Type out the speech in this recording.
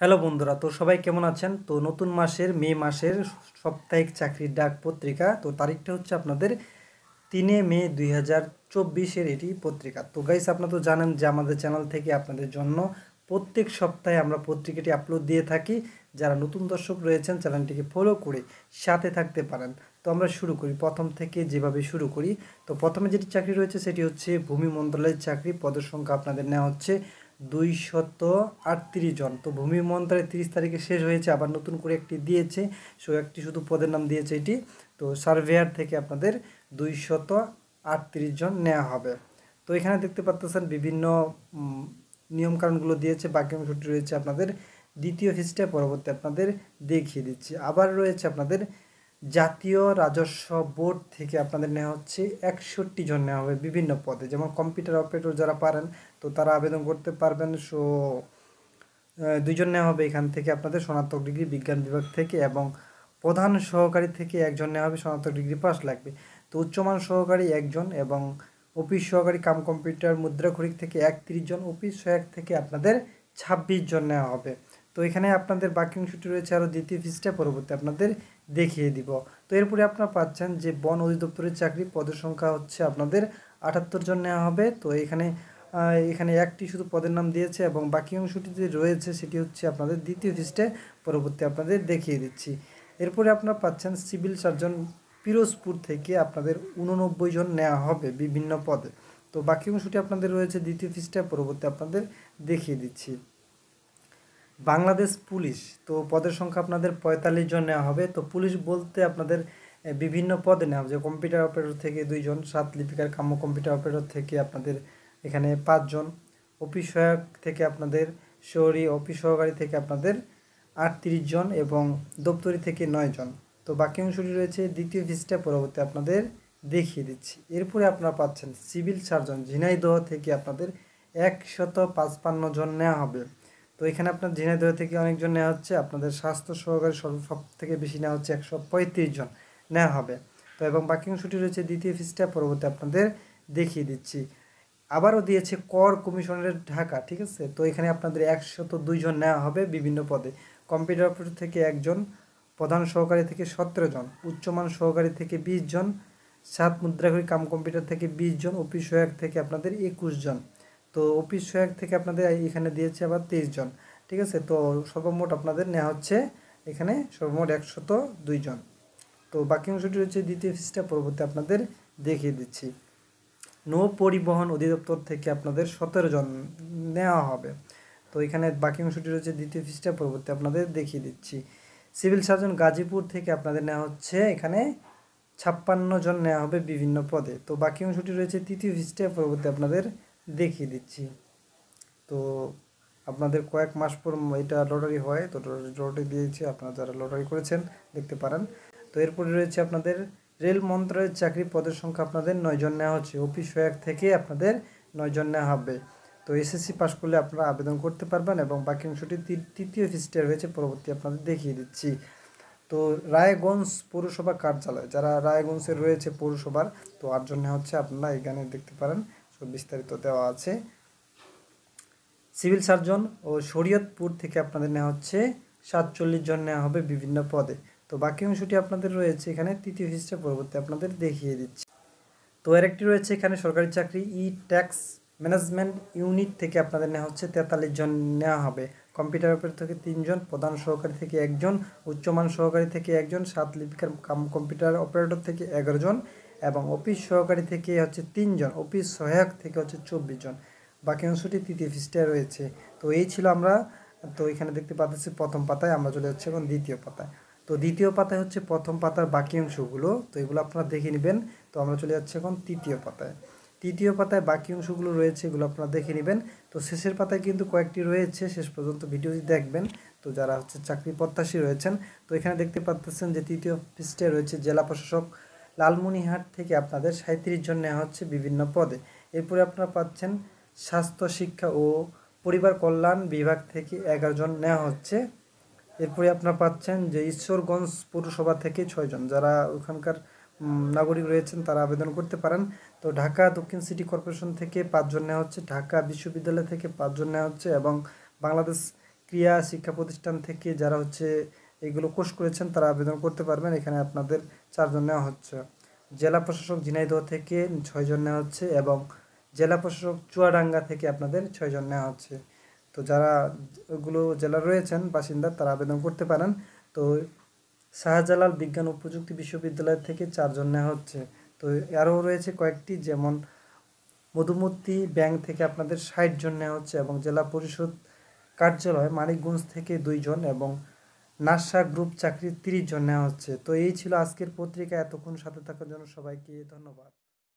Hello বন্ধুরা, তো সবাই কেমন আছেন? তো নতুন মাসের মে মাসের সাপ্তাহিক চাকরির ডাক পত্রিকা, তো তারিখটা হচ্ছে আপনাদের 3 মে 2024-এর এটি পত্রিকা। তো গাইস, আপনারা তো জানেন যে আমাদের চ্যানেল থেকে আপনাদের জন্য প্রত্যেক সপ্তাহে আমরা পত্রিকাটি আপলোড দিয়ে থাকি। যারা নতুন দর্শক রয়েছেন চ্যানেলটিকে ফলো করে সাথে থাকতে পারেন। তো আমরা শুরু করি প্রথম থেকে, যেভাবে শুরু করি। তো প্রথমে যেটি চাকরি রয়েছে সেটি হচ্ছে ভূমি মন্ত্রণালয়ের চাকরি। পদের সংখ্যা আপনাদের নেওয়া হচ্ছে 238 জন। তো ভূমি মন্ত্রণালয় 30 তারিখে শেষ হয়েছে, আবার নতুন করে একটি দিয়েছে। একটি শুধু পদের নাম দিয়েছে এটি। তো সার্ভেয়ার থেকে আপনাদের 238 জন নেওয়া হবে। তো এখানে দেখতে পাচ্ছেন বিভিন্ন নিয়মকানুনগুলো দিয়েছে। বাকি অংশটি রয়েছে আপনাদের দ্বিতীয় পৃষ্ঠায়, পরবর্তী আপনাদের দেখিয়ে দিচ্ছি। আবার রয়েছে আপনাদের জাতীয় রাজস্ব বোর্ড থেকে আপনাদের নেওয়া হচ্ছে 61 জন নেওয়া হবে বিভিন্ন পদে। যেমন কম্পিউটার অপারেটর যারা পারেন তো তারা আবেদন করতে পারবেন। 2 জন নেওয়া হবে এখান থেকে আপনাদের স্নাতক ডিগ্রি বিজ্ঞান বিভাগ থেকে, এবং প্রধান সহকারী থেকে 1 জন নেওয়া হবে, স্নাতক ডিগ্রি পাস লাগবে। তো উচ্চমান সহকারী 1 জন, এবং অফিস সহকারী কাম কম্পিউটার মুদ্রাক্ষরিক থেকে 31 জন, অফিস সহায়ক থেকে আপনাদের 26 জন নেওয়া হবে। তো এখানে আপনাদের বাকি অংশটি রয়েছে আরও দ্বিতীয় পৃষ্ঠায়, পরবর্তী আপনাদের দেখিয়ে দিব। তো এরপরে আপনারা পাচ্ছেন যে বন অধিদপ্তরের চাকরি। পদের সংখ্যা হচ্ছে আপনাদের 78 জন নেওয়া হবে। তো এখানে একটি শুধু পদের নাম দিয়েছে, এবং বাকি অংশটি যে রয়েছে সেটি হচ্ছে আপনাদের দ্বিতীয় পৃষ্ঠায়, পরবর্তী আপনাদের দেখিয়ে দিচ্ছি। এরপরে আপনারা পাচ্ছেন সিভিল সার্জন পিরোজপুর থেকে আপনাদের 89 জন নেওয়া হবে বিভিন্ন পদে। তো বাকি অংশটি আপনাদের রয়েছে দ্বিতীয় পৃষ্ঠায়, পরবর্তী আপনাদের দেখিয়ে দিচ্ছি। বাংলাদেশ পুলিশ, তো পদের সংখ্যা আপনাদের 45 জন নেওয়া হবে। তো পুলিশ বলতে আপনাদের বিভিন্ন পদে নেওয়া হবে, যে কম্পিউটার অপারেটর থেকে 2 জন, 7 লিপিকার কাম্য কম্পিউটার অপারেটর থেকে আপনাদের এখানে 5 জন, অফিস সহায়ক থেকে আপনাদের অফিস সহকারী থেকে আপনাদের 38 জন, এবং দপ্তরি থেকে 9 জন। তো বাকি অংশটি রয়েছে দ্বিতীয় পৃষ্ঠায়, পরবর্তী আপনাদের দেখিয়ে দিচ্ছি। এরপরে আপনারা পাচ্ছেন সিভিল সার্জন ঝিনাইদহ থেকে আপনাদের 155 জন নেওয়া হবে। তো এখানে আপনার ঝিনাইদহ থেকে অনেকজন নেওয়া হচ্ছে। আপনাদের স্বাস্থ্য সহকারী সব থেকে বেশি নেওয়া হচ্ছে, 135 জন নেওয়া হবে। তো এবং বাকি অংশটি রয়েছে দ্বিতীয় পৃষ্ঠায়, পরবর্তী আপনাদের দেখিয়ে দিচ্ছি। আবারও দিয়েছে কর কমিশনারের ঢাকা, ঠিক আছে। তো এখানে আপনাদের 102 জন নেওয়া হবে বিভিন্ন পদে। কম্পিউটার অপারেটর থেকে 1 জন, প্রধান সহকারী থেকে 17 জন, উচ্চমান সহকারী থেকে 20 জন, 7 মুদ্রাক্ষরিক কাম কম্পিউটার থেকে 20 জন, অফিস সহায়ক থেকে আপনাদের 21 জন। তো অফিস সহায়ক থেকে আপনাদের এখানে দিয়েছে আবার 23 জন, ঠিক আছে। তো সর্বমোট আপনাদের নেওয়া হচ্ছে এখানে সর্বমোট 102 জন। তো বাকি অংশটি হচ্ছে দ্বিতীয় পৃষ্ঠা, পরবর্তী আপনাদের দেখিয়ে দিচ্ছি। নৌ পরিবহন অধিদপ্তর থেকে আপনাদের 17 জন নেওয়া হবে। তো এখানে বাকি অংশটি রয়েছে দ্বিতীয় পৃষ্ঠা, পরবর্তী আপনাদের দেখিয়ে দিচ্ছি। সিভিল সার্জন গাজীপুর থেকে আপনাদের নেওয়া হচ্ছে এখানে 56 জন নেওয়া হবে বিভিন্ন পদে। তো বাকি অংশটি রয়েছে তৃতীয় পৃষ্ঠায়, পরবর্তী আপনাদের দেখিয়ে দিচ্ছি। তো আপনাদের কয়েক মাস পর এটা লটারি হয়, তো লটারি দিয়েছে, আপনারা যারা লটারি করেছেন দেখতে পারেন। তো এরপরে রয়েছে আপনাদের রেল মন্ত্রণালয়ের চাকরি। পদের সংখ্যা আপনাদের 9 জন নেওয়া হচ্ছে। অফিস সহায়ক থেকে আপনাদের 9 জন নেওয়া হবে। তো এসএসসি পাস করলে আপনারা আবেদন করতে পারবেন, এবং বাকি অংশটি তৃতীয় পৃষ্ঠায় রয়েছে, পরবর্তী আপনাদের দেখিয়ে দিচ্ছি। তো রায়গঞ্জ পৌরসভা কার্যালয়, যারা রায়গঞ্জের রয়েছে পৌরসভার, তো 8 জন নেওয়া হচ্ছে। আপনারা এখানে দেখতে পারেন, সব বিস্তারিত দেওয়া আছে। সিভিল সার্জন ও শরীয়তপুর থেকে আপনাদের নেওয়া হচ্ছে 47 জন নেওয়া হবে বিভিন্ন পদে। তো বাকি অংশটি আপনাদের রয়েছে এখানে তৃতীয় পৃষ্ঠা, পরবর্তী আপনাদের দেখিয়ে দিচ্ছি। তো আরেকটি রয়েছে এখানে সরকারি চাকরি ই ট্যাক্স ম্যানেজমেন্ট ইউনিট থেকে আপনাদের নেওয়া হচ্ছে 43 জন নেওয়া হবে। কম্পিউটার অপারেটর থেকে 3 জন, প্রধান সহকারী থেকে 1 জন, উচ্চমান সহকারী থেকে 1 জন, 7 লিপিকার কম্পিউটার অপারেটর থেকে 11 জন, এবং অফিস সহকারী থেকে হচ্ছে 3 জন, অফিস সহায়ক থেকে হচ্ছে 24 জন। বাকি অংশটি তৃতীয় পৃষ্ঠায় রয়েছে। তো এই ছিল আমরা, তো এখানে দেখতে পাচ্ছি প্রথম পাতায়, আমরা চলে যাচ্ছি এখন দ্বিতীয় পাতায়। তো দ্বিতীয় পাতায় হচ্ছে প্রথম পাতার বাকি অংশগুলো, তো এগুলো আপনারা দেখে নেবেন। তো আমরা চলে যাচ্ছি এখন তৃতীয় পাতায়। তৃতীয় পাতায় বাকি অংশগুলো রয়েছে, এগুলো আপনারা দেখে নেবেন। তো শেষের পাতায় কিন্তু কয়েকটি রয়েছে, শেষ পর্যন্ত ভিডিওটি দেখবেন। তো যারা হচ্ছে চাকরি প্রত্যাশী রয়েছেন, তো এখানে দেখতে পাচ্ছেন যে তৃতীয় পৃষ্ঠায় রয়েছে জেলা প্রশাসক লালমনিরহাট থেকে আপনাদের 37 জন নেওয়া হচ্ছে বিভিন্ন পদে। এরপরে আপনারা পাচ্ছেন স্বাস্থ্য শিক্ষা ও পরিবার কল্যাণ বিভাগ থেকে 11 জন নেওয়া হচ্ছে। এরপরে আপনারা পাচ্ছেন যে ঈশ্বরগঞ্জ পৌরসভা থেকে 6 জন, যারা ওখানকার নাগরিক রয়েছেন তারা আবেদন করতে পারেন। তো ঢাকা দক্ষিণ সিটি কর্পোরেশন থেকে 5 জন নেওয়া হচ্ছে, ঢাকা বিশ্ববিদ্যালয় থেকে 5 জন নেওয়া হচ্ছে, এবং বাংলাদেশ ক্রিয়া শিক্ষা প্রতিষ্ঠান থেকে যারা হচ্ছে এগুলো কোর্স করেছেন তারা আবেদন করতে পারবেন। এখানে আপনাদের 4 জন নেওয়া হচ্ছে। জেলা প্রশাসক ঝিনাইদহ থেকে 6 জন নেওয়া হচ্ছে এবং জেলা প্রশাসক চুয়াডাঙ্গা থেকে আপনাদের 6 জন নেওয়া হচ্ছে। তো যারা ওগুলো জেলা রয়েছেন বাসিন্দা তারা আবেদন করতে পারেন। তো শাহজালাল বিজ্ঞান ও প্রযুক্তি বিশ্ববিদ্যালয় থেকে 4 জন নেওয়া হচ্ছে। তো আরও রয়েছে কয়েকটি, যেমন মধুমতি ব্যাংক থেকে আপনাদের 60 জন নেওয়া হচ্ছে এবং জেলা পরিষদ কার্যালয় মানিকগঞ্জ থেকে 2 জন এবং নাসা গ্রুপ চাকরি 30 জন নেওয়া হচ্ছে। তো এই ছিল আজকের পত্রিকা। এতক্ষণ সাথে থাকার জন্য সবাইকে ধন্যবাদ।